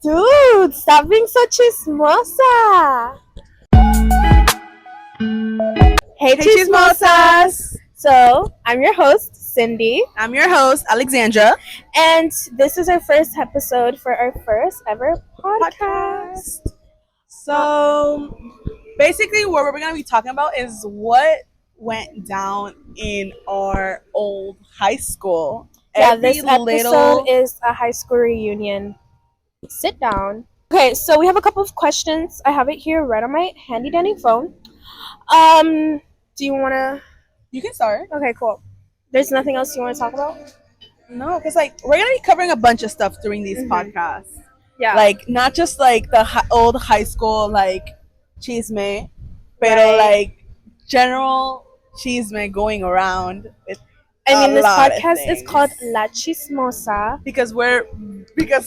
Dude, stop being so chismosa. Hey, Hey, chismosas. So, I'm your host, Cindy, I'm your host, Alexandra. and this is our first episode for our first ever podcast. So, basically, what we're going to be talking about is what went down in our old high school. Yeah, this episode is a high school reunion. Sit down. Okay, so we have a couple of questions. I have it here right on my handy dandy phone. Do you want to? You can start. Okay, cool. There's nothing else you want to talk about? No, because we're going to be covering a bunch of stuff during these podcasts. Yeah. Not just the old high school chisme, pero Right. general chisme going around. This podcast is called La Chismosa. Because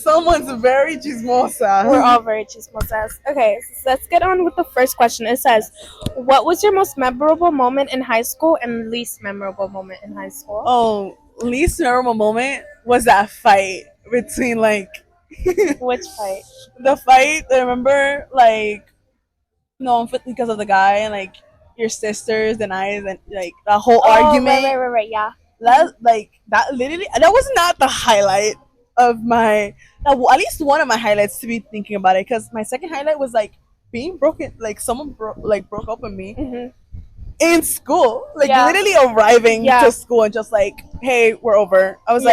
someone's very chismosa. We're all very chismosas. Okay, so let's get on with the first question. It says, what was your most memorable moment in high school and least memorable moment in high school? Oh, least memorable moment was that fight between Which fight? the fight. I remember no, because of the guy and your sisters and I and the whole argument. Right, yeah. That literally that was not the highlight of my at least one of my highlights to be thinking about it, because my second highlight was being broken, someone broke up with me in school, literally arriving to school and just hey, we're over. I was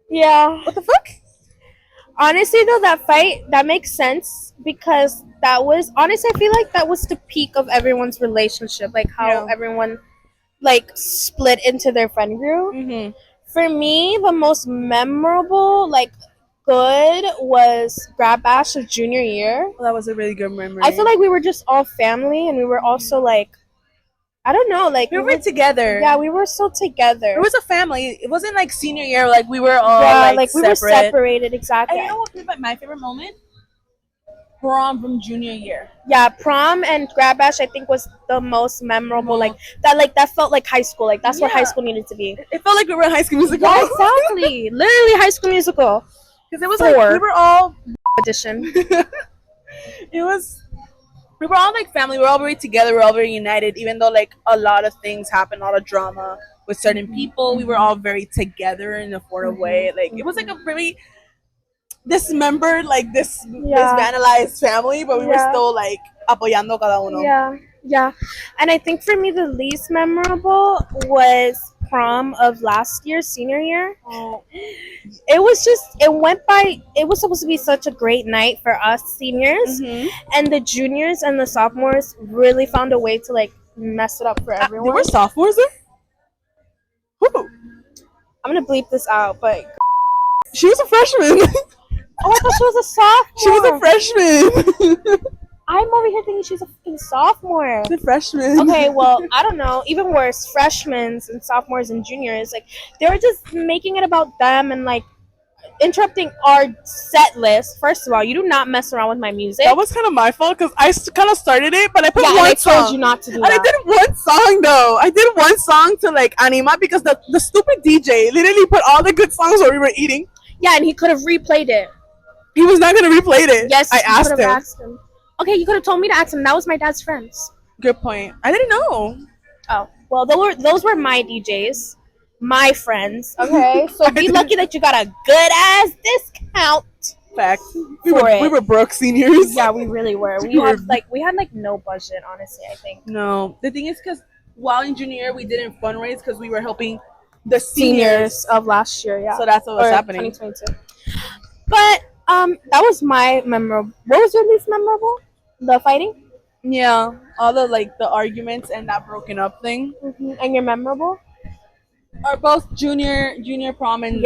yeah, what the fuck. Honestly though, that fight, that makes sense, because that was honestly, I feel like that was the peak of everyone's relationship, how everyone split into their friend group. For me, the most memorable good was grad bash of junior year. Well, that was a really good memory. I feel like we were just all family, and we were also I don't know, we were together. Yeah, we were so together. It was a family. It wasn't senior year, we were all we were separated, exactly. And you know what my favorite moment? Prom from junior year. Yeah, prom and grad bash I think was the most memorable. That felt like high school. That's what high school needed to be. It felt like we were in High School Musical. Yeah, exactly. Literally High School Musical. Because it was we were all edition. We were all family. We were all very together. We were all very united. Even though a lot of things happened, a lot of drama with certain people, we were all very together in a sort of way. It was a very dismembered, this vandalized family, but we were still apoyando cada uno. Yeah. And I think for me the least memorable was prom of last year, senior year. It was supposed to be such a great night for us seniors, and the juniors and the sophomores really found a way to mess it up for everyone. There were sophomores there? Who? I'm gonna bleep this out, but she was a freshman. Oh, I thought she was a sophomore. She was a freshman. I'm over here thinking she's a fucking sophomore. The freshman. Okay, well, I don't know. Even worse, freshmen and sophomores and juniors, they were just making it about them and interrupting our set list. First of all, you do not mess around with my music. That was kind of my fault, because I kind of started it, but I put one song. I told you not to do that. And I did one song though. I did one song to anima, because the stupid DJ literally put all the good songs while we were eating. Yeah, and he could have replayed it. He was not gonna replay it. Yes, I asked him. Okay, you could have told me to ask him. That was my dad's friends. Good point. I didn't know. Oh, well, those were my DJs, my friends. Okay, so be lucky that you got a good ass discount. Fact. We were broke seniors. Yeah, we really were. We had no budget, honestly. I think. No, the thing is, because while in junior year we didn't fundraise, because we were helping the seniors of last year. Yeah, so that's what was happening. 2022. But that was my memorable. What was your least memorable? The fighting? Yeah, all the the arguments and that broken up thing. And your memorable? Are both junior prom and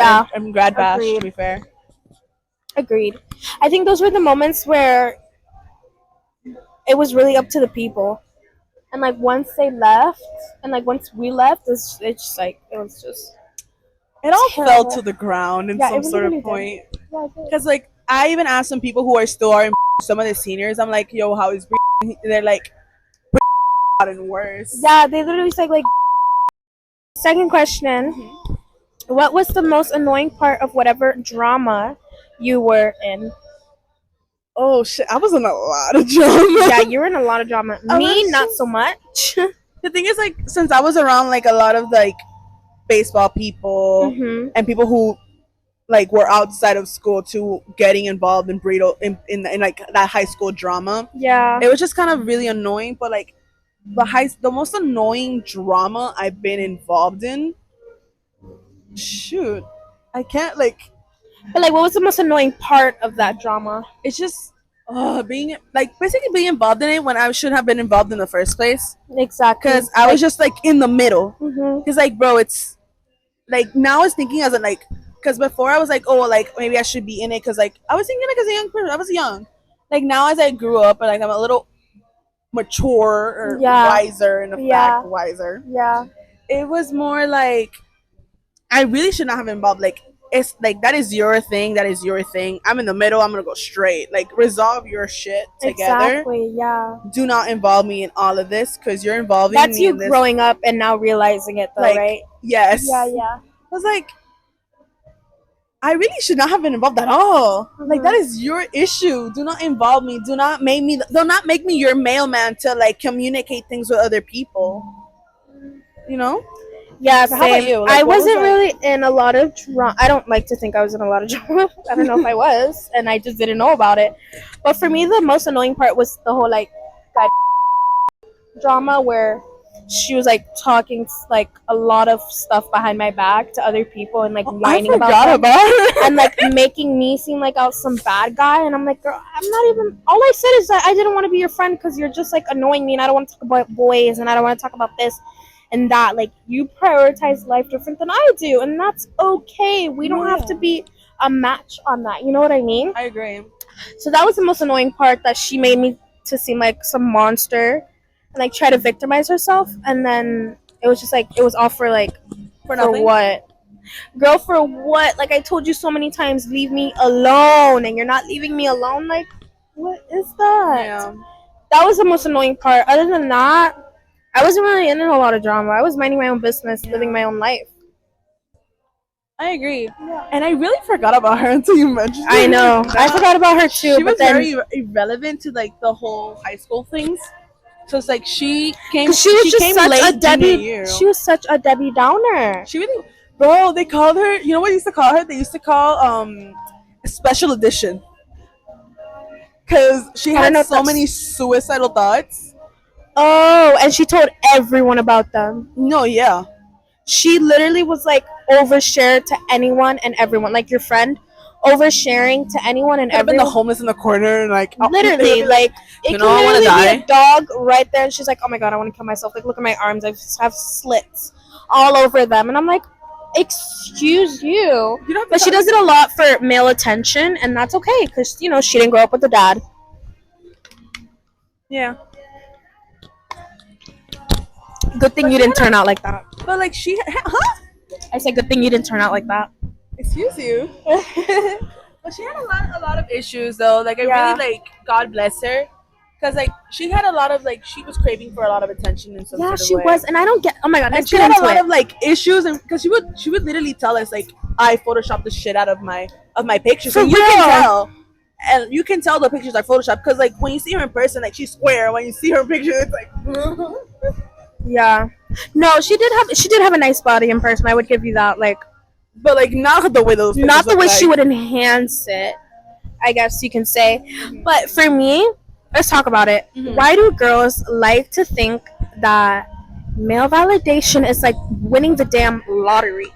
grad bash. Agreed. To be fair. Agreed. I think those were the moments where it was really up to the people, and once they left, and once we left, it was just. It all terrible. fell to the ground in some sort of point. Because Yeah, I even asked some people who are in some of the seniors. I'm like, yo, how is they're gotten worse. Yeah, they literally said Second question. What was the most annoying part of whatever drama you were in? Oh shit, I was in a lot of drama. Yeah, you were in a lot of drama. Me, not so much. The thing is, like, since I was around like a lot of like baseball people Mhm. and people who like were outside of school to getting involved in burrito in like that high school drama, Yeah. it was just kind of really annoying. But like the most annoying drama I've been involved in, shoot, I can't like. But like, what was the most annoying part of that drama? It's just being like basically being involved in it when I should have been involved in the first place. Exactly. Because I was just like in the middle. Mhm. Because like, bro, it's like now I was thinking as a like, because before I was like, oh, like maybe I should be in it because like I was thinking like as a young person, I was young. Like now as I grew up and like I'm a little mature or Yeah. wiser in Yeah. fact wiser. Yeah. It was more like I really should not have been involved. Like it's like that is your thing. That is your thing. I'm in the middle. I'm gonna go straight. Like resolve your shit together. Exactly. Yeah. Do not involve me in all of this because you're involving That's me you in this. growing up and now realizing it, though, Like right? yes. Yeah. Yeah. I was like, I really should not have been involved at all. Like that is your issue. Do not involve me. Do not make me. Do not make me your mailman to like communicate things with other people. You know. Yeah, So how about same. you? Like, I what was wasn't that? really in a lot of drama. I don't like to think I was in a lot of drama. I don't know if I was, and I just didn't know about it. But for me, the most annoying part was the whole like guy drama where she was like talking like a lot of stuff behind my back to other people and like I whining about forgot them about it. and like making me seem like I was some bad guy. And I'm like, girl, I'm not even. All I said is that I didn't want to be your friend because you're just like annoying me, and I don't want to talk about boys, and I don't want to talk about this and that. Like, you prioritize life different than I do, and that's okay. We don't have to be a match on that. You know what I mean? I agree. So that was the most annoying part, that she made me to seem like some monster and like try to victimize herself, and then it was just like it was all for like For for nothing. what? Girl, for what? Like I told you so many times, leave me alone, and you're not leaving me alone. Like, what is that? Yeah. That was the most annoying part. Other than that, I wasn't really in a lot of drama. I was minding my own business, living my own life. I agree. And I really forgot about her until you mentioned I it. know. I forgot about her too. She but was then, very irrelevant to like the whole high school things. So it's like she came. because she was just came such late a junior Debbie. year. She was such a Debbie Downer. She really, bro. They called her. You know what they used to call her? They used to call special edition because she I don't had know if so that's- many suicidal thoughts. Oh, and she told everyone about them. No, yeah, She literally was like overshare to anyone and everyone, like your friend, oversharing to anyone and could have been the everyone. homeless in the corner and like Literally, like it you can know, I wanna literally be die. a dog right there, and she's like, "Oh my god, I want to kill myself! Like, look at my arms; I have slits all over them." And I'm like, "Excuse you," You don't have to but she does it a lot for male attention, and that's okay because you know she didn't grow up with a dad. Yeah, Good thing you didn't turn out like that. but like she, huh? I said, good thing you didn't turn out like that. Excuse you. But she had a lot of issues though. Like I Yeah. really like God bless her, because like she had a lot of like she was craving for a lot of attention in some Yeah, sort of she way. was, and I don't get. Oh my god, And let's she get had a into lot it. of like issues, and because she would literally tell us like I photoshopped the shit out of my pictures. For And you real. can tell, and you can tell the pictures are photoshopped because like when you see her in person, like she's square. When you see her in picture, it's like. Yeah, no, she did have a nice body in person. I would give you that. Like, But like not the way those. not the look way like. she would enhance it, I guess you can say. But for me, let's talk about it. Mhm. Why do girls like to think that male validation is like winning the damn lottery?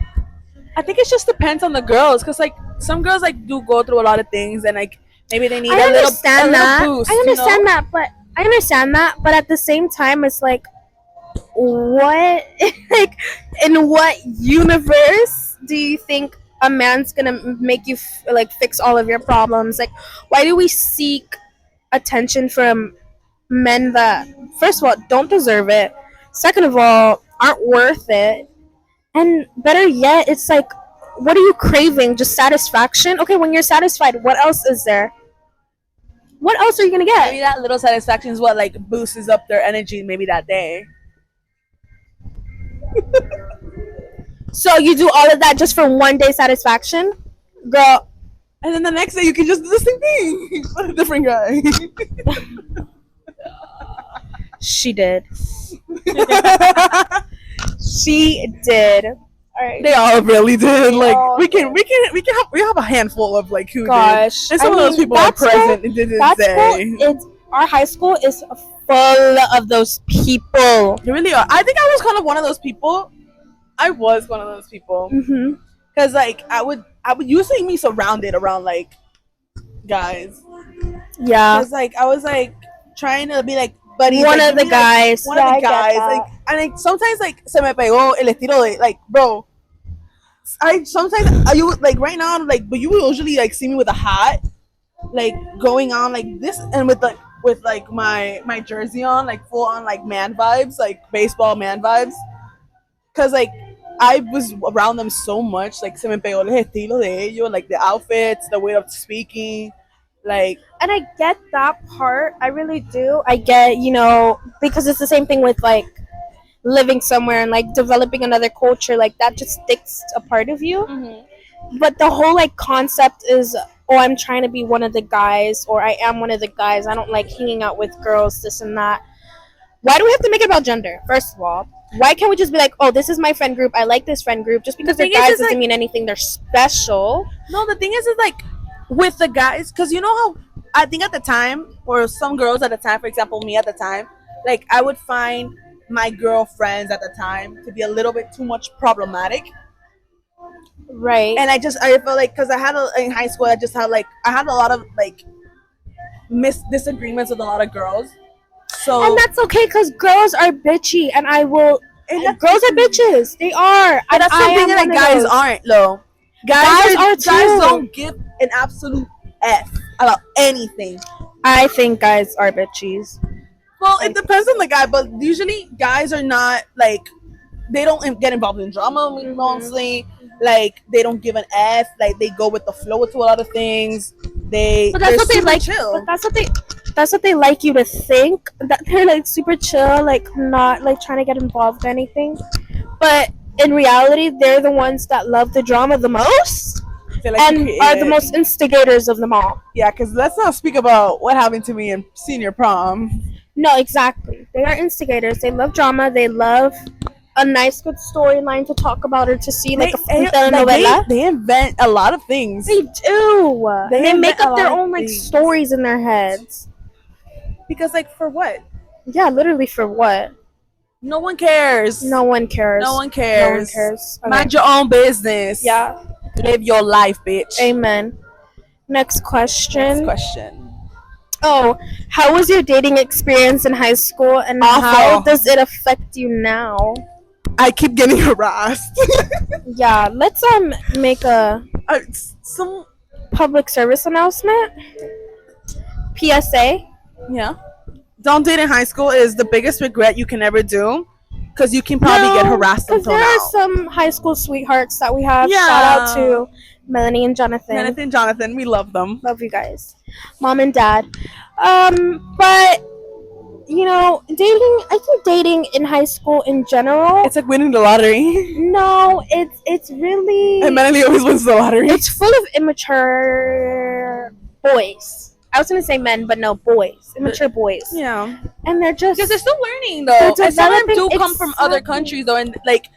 I think it just depends on the girls, because like some girls like do go through a lot of things, and like maybe they need I a understand that. little boost. I understand that, but I understand that. But at the same time, it's like, what, like, in what universe do you think a man's gonna make you like fix all of your problems? Like, why do we seek attention from men that, first of all, don't deserve it, second of all, aren't worth it, and better yet, it's like, what are you craving? Just satisfaction? Okay, when you're satisfied, what else is there? What else are you gonna Maybe get? that little satisfaction is what like boosts up their energy maybe that day. So you do all of that just for one day satisfaction? Girl, And then the next day you can just do the same thing but a different guy. She did. She did. Alright. They all really did. Like we have a handful of like who Gosh. did. And some of those people are present and didn't say. Our high school is full of those people. They really are. I think I was kind of one of those people. I was one of those people. Mm-hmm. Cause like I would usually be surrounded around like guys. Yeah. Cause like I was like trying to be like buddies. One like, of the guys. One of the guys. Like and like sometimes like se me pegó el estilo de like bro. I sometimes you like right now like but you would usually like see me with a hat like going on like this and with like my jersey on like full on like man vibes like baseball man vibes because like I was around them so much like se me pegó el estilo de ellos like the outfits the way of speaking like and I get that part. I really do. I get, because it's the same thing with like living somewhere and like developing another culture, like that just sticks a part of you. mm-hmm. But the whole like concept is, oh, I'm trying to be one of the guys, or I am one of the guys, I don't like hanging out with girls, this and that. Why do we have to make it about gender? First of all, why can't we just be like, oh, this is my friend group, I like this friend group? Just because they're guys doesn't like, mean anything, they're special. No, the thing is like with the guys, because you know how I think at the time, or some girls at the time, for example me at the time, like I would find my girlfriends at the time to be a little bit too much problematic, right? And I felt like because in high school I had a lot of like disagreements with a lot of girls, so and that's okay because girls are bitchy, and I will. And girls are bitches. They are. But that's something that guys aren't, though. Guys don't give an absolute F about anything. I think guys are bitches. Well, it depends on the guy, but usually guys are not like they don't get involved in drama mostly. Like they don't give an F. Like they go with the flow to a lot of things. But that's what they like. Chill. But that's what they like you to think, that they're like super chill, like not like trying to get involved in anything. But in reality, they're the ones that love the drama the most. Like and are the most instigators of them all. Yeah, because let's not speak about what happened to me in senior prom. No, exactly. They are instigators. They love drama. They love a nice, good storyline to talk about or to see, like a telenovela. They invent a lot of things. They do. They make up their own like stories in their heads. Because, like, for what? Yeah, literally for what? No one cares. No one cares. No one cares. Okay. Mind your own business. Yeah. Live your life, bitch. Amen. Next question. Oh, how was your dating experience in high school, and how does it affect you now? I keep getting harassed. Yeah, let's make some public service announcement. PSA. Yeah. Don't date in high school is the biggest regret you can ever do, because you can probably get harassed until now. There are some high school sweethearts that we have. Yeah. Shout out to Melanie and Jonathan. We love them. Love you guys. Mom and Dad. But I think dating in high school in general, it's like winning the lottery. No, it's really, and Melanie always wins the lottery. It's full of immature boys. I was gonna say men, but no, boys. Immature boys. Yeah. And they're just because they're still learning though. And some of them do come from other countries though, and like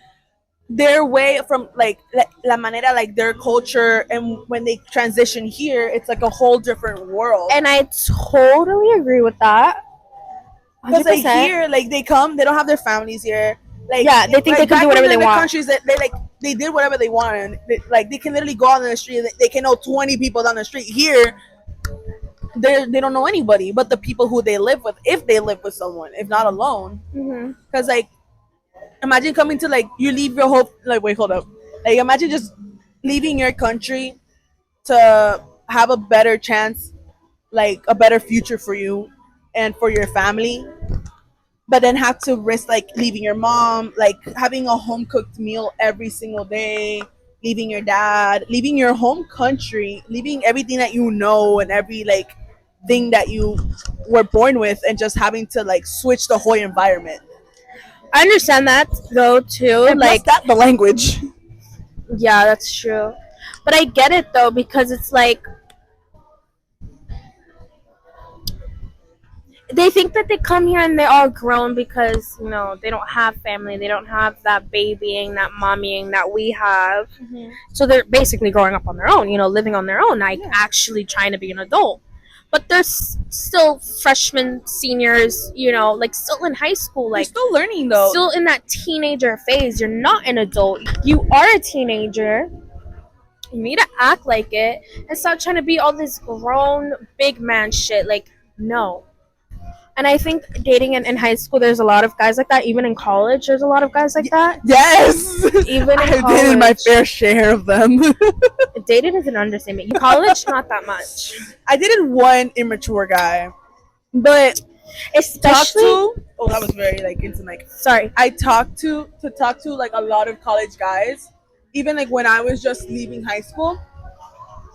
their way from like la manera, like their culture, and when they transition here, it's like a whole different world. And I totally agree with that. Because like here, like they come, they don't have their families here. Like yeah, they think they can do whatever they want. Countries that they did whatever they wanted. They can literally go out on the street. They can know 20 people down the street. Here, they don't know anybody but the people who they live with, if they live with someone, if not alone. Because like imagine coming to like you leave your whole wait, hold up, like imagine just leaving your country to have a better chance, like a better future for you and for your family, but then have to risk like leaving your mom, like having a home cooked meal every single day, leaving your dad, leaving your home country, leaving everything that you know and every like thing that you were born with, and just having to like switch the whole environment. I understand that though too, and like that the language. Yeah, that's true. But I get it though, because it's like they think that they come here and they're all grown because they don't have family, they don't have that babying, that mommying that we have. So they're basically growing up on their own, living on their own, like actually trying to be an adult. But they're still freshmen, seniors, like still in high school, They're like still learning though. still in that teenager phase. You're not an adult, you are a teenager. You need to act like it and stop trying to be all this grown big man shit. Like, no. And I think dating in high school, there's a lot of guys like that. Even in college, there's a lot of guys like that. Yes. Even in I've college, dated my fair share of them. dated is an understatement. In college, not that much. I dated one immature guy, but Especially, that was very like into like. sorry. I talked to like a lot of college guys, even like when I was just leaving high school,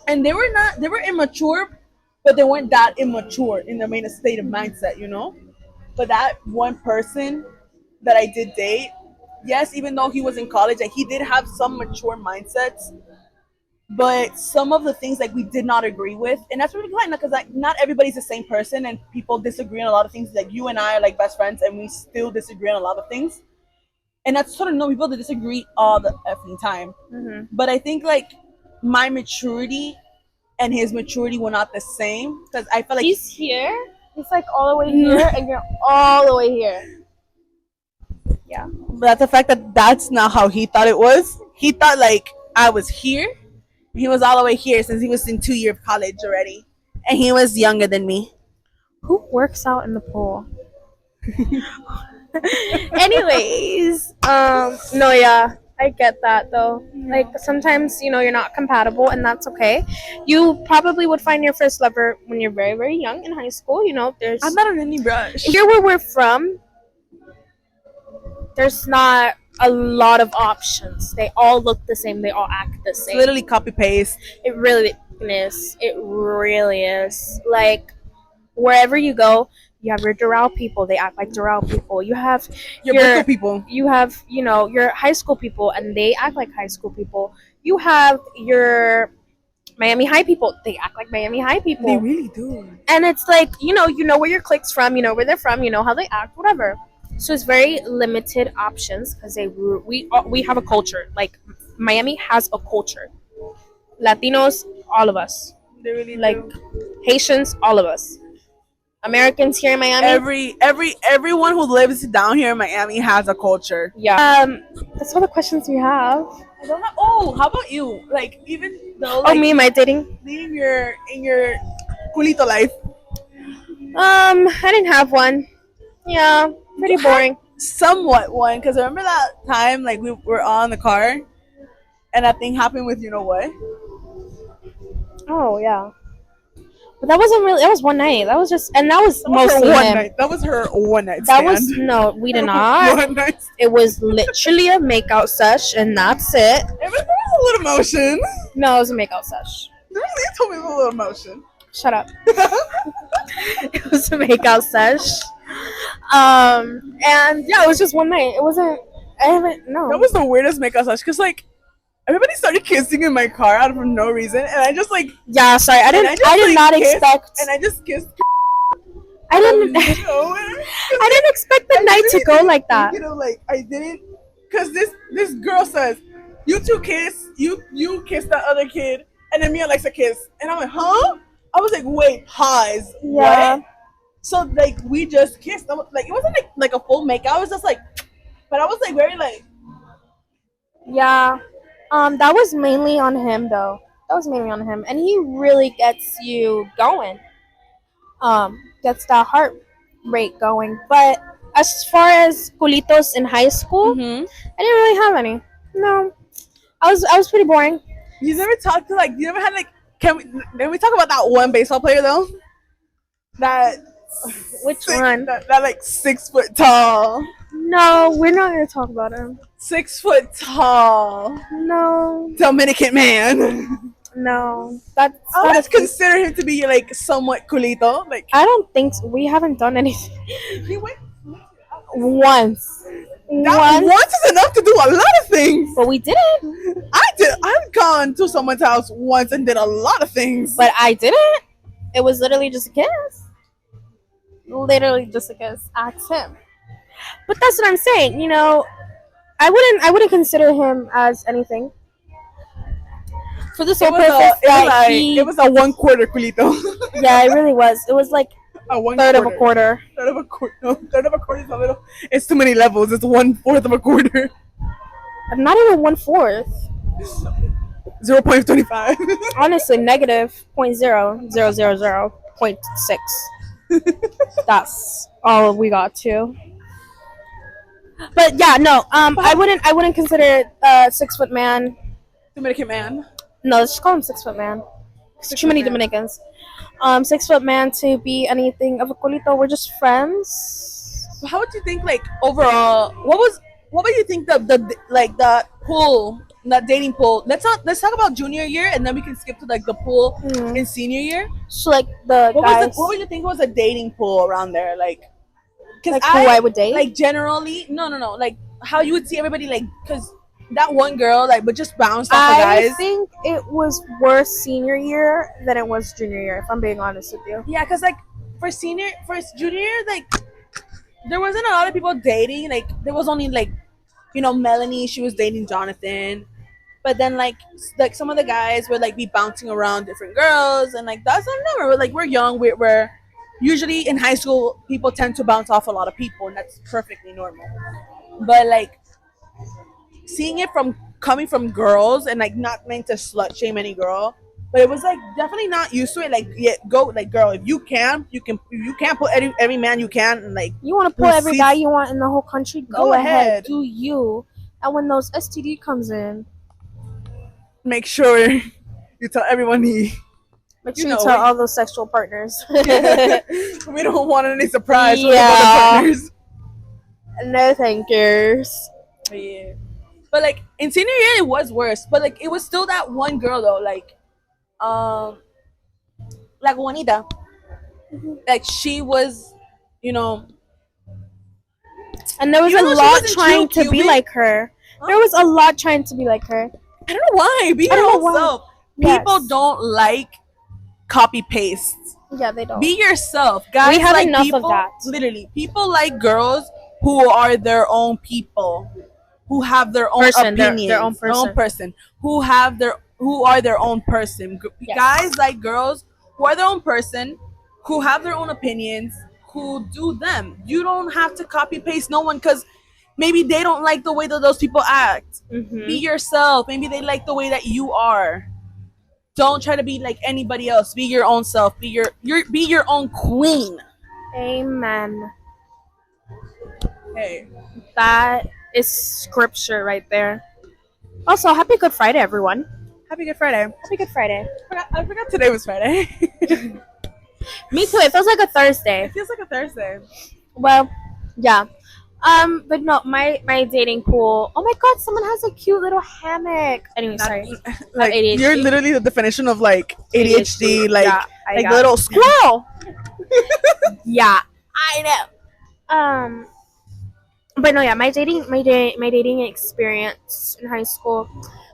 and they were immature, but they weren't that immature in their main state of mindset, But that one person that I did date, yes, even though he was in college and he did have some mature mindsets, but some of the things like we did not agree with, and that's really fine because like not everybody's the same person, and people disagree on a lot of things. Like you and I are like best friends, and we still disagree on a lot of things, and that's sort of no people that disagree all the effing time. But I think like my maturity and his maturity were not the same because I felt like He's here. He's like all the way here, and you're all the way here. Yeah. But the fact that that's not how he thought it was. He thought like I was here. He was all the way here since he was in 2 years of college already, and he was younger than me. Who works out in the pool? Anyways, no, yeah, I get that though. Like sometimes you're not compatible, and that's okay. You probably would find your first lover when you're very, very young in high school. There's I'm not on any brush. Here where we're from, there's not a lot of options. They all look the same. They all act the same. It's literally copy paste. It really is. It really is. Like wherever you go, you have your Doral people. They act like Doral people. You have Your Brooklyn people. You have your high school people, and they act like high school people. You have your Miami High people. They act like Miami High people. They really do. And it's like you know where your clique's from. You know where they're from. You know how they act. Whatever. So it's very limited options because we have a culture. Like Miami has a culture. Latinos, all of us. They really like do. Haitians, all of us. Americans here in Miami. Everyone who lives down here in Miami has a culture. Yeah. That's all the questions we have. I don't have. Oh, how about you? Like even though. Like, me, my dating. In your culito life. I didn't have one. Yeah, pretty boring. Somewhat one, because remember that time like we were on the car, and that thing happened with what? Oh yeah. But that wasn't really. That was one night. That was just, and that was mostly one him. night. That was her one night. That was no, we did not. One night. It was literally a makeout sesh, and that's it. There was a little motion. No, it was a makeout sesh. You told me it was a little motion. Shut up. It was a makeout sesh. And yeah, it was just one night. It wasn't. I haven't. No. That was the weirdest makeout sesh because like everybody started kissing in my car out of no reason, and I just like. Yeah, sorry. I did not expect. And I just kissed. I didn't. I didn't expect the night to go like that. Like I didn't, because this girl says, "You two kiss, you kiss that other kid, and then me and Alexa kiss," and I'm like, "Huh?" I was like, "Wait, pause." Yeah. What? So like we just kissed. Like it wasn't like a full makeout. I was just like, but I was like very like. Yeah. That was mainly on him though. That was mainly on him, and he really gets you going. Gets that heart rate going. But as far as culitos in high school, I didn't really have any. No, I was pretty boring. You never talked to you never had like. Can we talk about that one baseball player though? That. Which one? That like 6 foot tall. No, we're not gonna talk about him. 6 foot tall. No. Dominican man. No. That's. I always consider him to be like somewhat culito. Like I don't think so. We haven't done anything. He went That once is enough to do a lot of things. But we didn't. I've gone to someone's house once and did a lot of things. But I didn't. It was literally just a kiss. Literally just a kiss. Ask him. But that's what I'm saying. You know, I wouldn't consider him as anything. For the sole purpose that it was a 1/4 culito. Yeah, it really was. It was like a third of a quarter. Third of a quarter. No, third of a quarter is a little. It's too many levels. It's 1/4 of a quarter. Not even 1/4. 0.25. Honestly, negative 0.0000.6. That's all we got to. But yeah, no. I wouldn't consider a 6 foot man. Dominican man. No, let's just call him 6 foot man. Too many Dominicans. 6 foot man to be anything of a culito. We're just friends. How would you think, like, overall? What would you think the pool, that dating pool? Let's talk about junior year, and then we can skip to like the pool in senior year. So like the guys. What would you think was a dating pool around there? Like, like who I would date? Like generally, no. Like how you would see everybody, like, because that one girl like would just bounce off the guys. I think it was worse senior year than it was junior year, if I'm being honest with you. Yeah, because like for junior year, like there wasn't a lot of people dating. Like there was only like, you know, Melanie, she was dating Jonathan. But then like some of the guys would like be bouncing around different girls, and like that's not like we're young, we're usually in high school people tend to bounce off a lot of people, and that's perfectly normal. But like seeing it coming from girls, and like not meant to slut shame any girl, but it was like definitely not used to it. Like, yeah, go, like, girl, if you can put every man you can, and like you want to put every guy you want in the whole country, go ahead, do you. And when those STD comes in, make sure you tell everyone make sure you tell all those sexual partners. We don't want any surprise with other partners. No thank yous. Yeah. But like in senior year it was worse. But like it was still that one girl though, like Juanita. Like she was, you know, and there was a lot trying to be like her. There was a lot trying to be like her. I don't know why. Be your own self. People don't like copy paste. Yeah, they don't. Be yourself, guys. We have like enough of that. Literally, people like girls who are their own people, who have their own opinions, their own person, who are their own person. Yes. Guys like girls who are their own person, who have their own opinions, who do them. You don't have to copy paste no one, because maybe they don't like the way that those people act. Mm-hmm. Be yourself. Maybe they like the way that you are. Don't try to be like anybody else. Be your own self. Be your own queen. Amen. Hey, that is scripture right there. Also, happy Good Friday, everyone. Happy Good Friday. Happy Good Friday. I forgot today was Friday. Me too. It feels like a Thursday. It feels like a Thursday. Well, yeah. But no, my dating pool. Oh my God, someone has a cute little hammock. Anyway, sorry. Like you're literally the definition of like ADHD. Like, yeah, like the little squirrel. Yeah, I know. But no, yeah, my dating experience in high school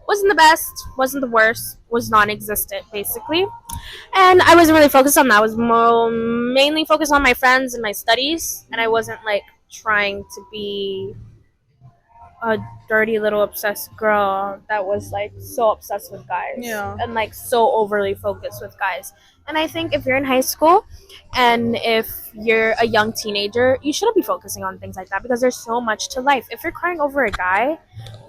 wasn't the best, wasn't the worst, was non-existent basically, and I wasn't really focused on that. I was mainly focused on my friends and my studies, and I wasn't like trying to be a dirty little obsessed girl that was like so obsessed with guys, yeah, and like so overly focused with guys. And I think if you're in high school and if you're a young teenager, you shouldn't be focusing on things like that, because there's so much to life. If you're crying over a guy,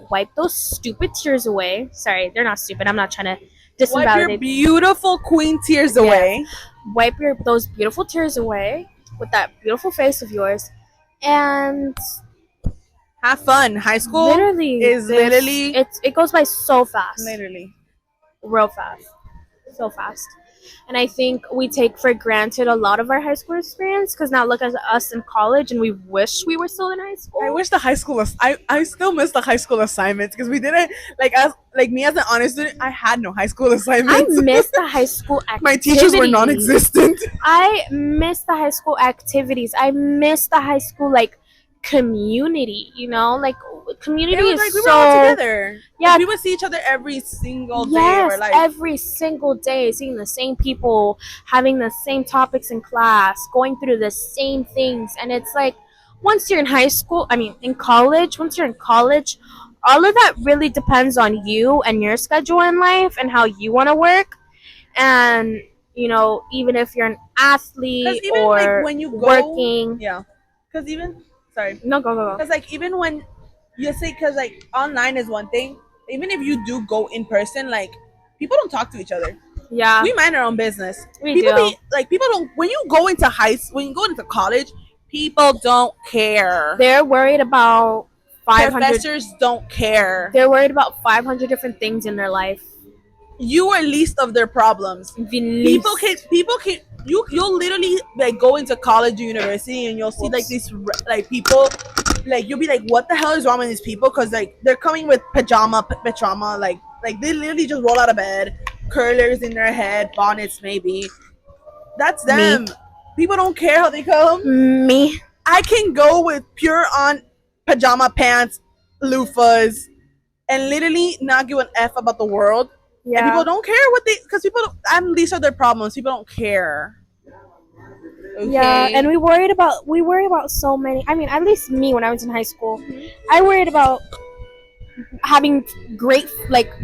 wipe those stupid tears away. Sorry, they're not stupid. I'm not trying to disinvalidate. Wipe your beautiful queen tears away. Yeah. Wipe those beautiful tears away with that beautiful face of yours, and have fun. High school it goes by so fast. Literally. Real fast. So fast. And I think we take for granted a lot of our high school experience, because now look at us in college and we wish we were still in high school. I wish the high school I still miss the high school assignments, because we didn't me as an honor student, I had no high school assignments. I miss the high school activities. My teachers were non-existent. I miss the high school activities. I miss the high school like community, like community It was is like we were all so together. yeah. Like, we would see each other every single day of our Yes, life. every single day, seeing the same people, having the same topics in class, going through the same things. And it's like, once you're in high school, I mean, in college, once you're in college, all of that really depends on you and your schedule in life and how you want to work. And, even if you're an Because athlete even like or when you go, working. yeah. Because even, sorry. No, go. Because like even when you say, because like online is one thing. Even if you do go in person, like people don't talk to each other. Yeah, We mind our own business. we People do. be like, people don't. When you go into when you go into college, people don't care. They're worried about 500. Professors don't care. They're worried about 500 different things in their life. You are least of their problems. The least. People can you'll literally like go into college or university and you'll see like these like people, like you'll be like, what the hell is wrong with these people? Because like they're coming with pajama, like they literally just roll out of bed, curlers in their head, bonnets maybe. That's them. Me. People don't care how they come. Me. I can go with pure on pajama pants, loofahs, and literally not give an F about the world. Yeah. And people don't care what they, because people don't, and these are their problems. People don't care. Okay? Yeah, and we worry about so many. I mean, at least me when I was in high school, I worried about having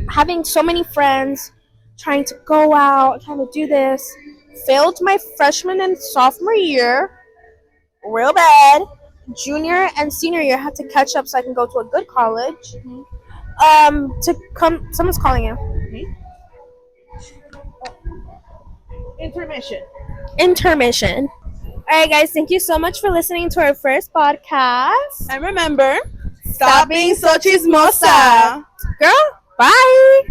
having so many friends, trying to go out, trying to do this. Failed my freshman and sophomore year, real bad. Junior and senior year, I had to catch up so I can go to a good college. Someone's calling you. Intermission. All right, guys, thank you so much for listening to our first podcast. And remember, stop being so chismosa. Girl, bye.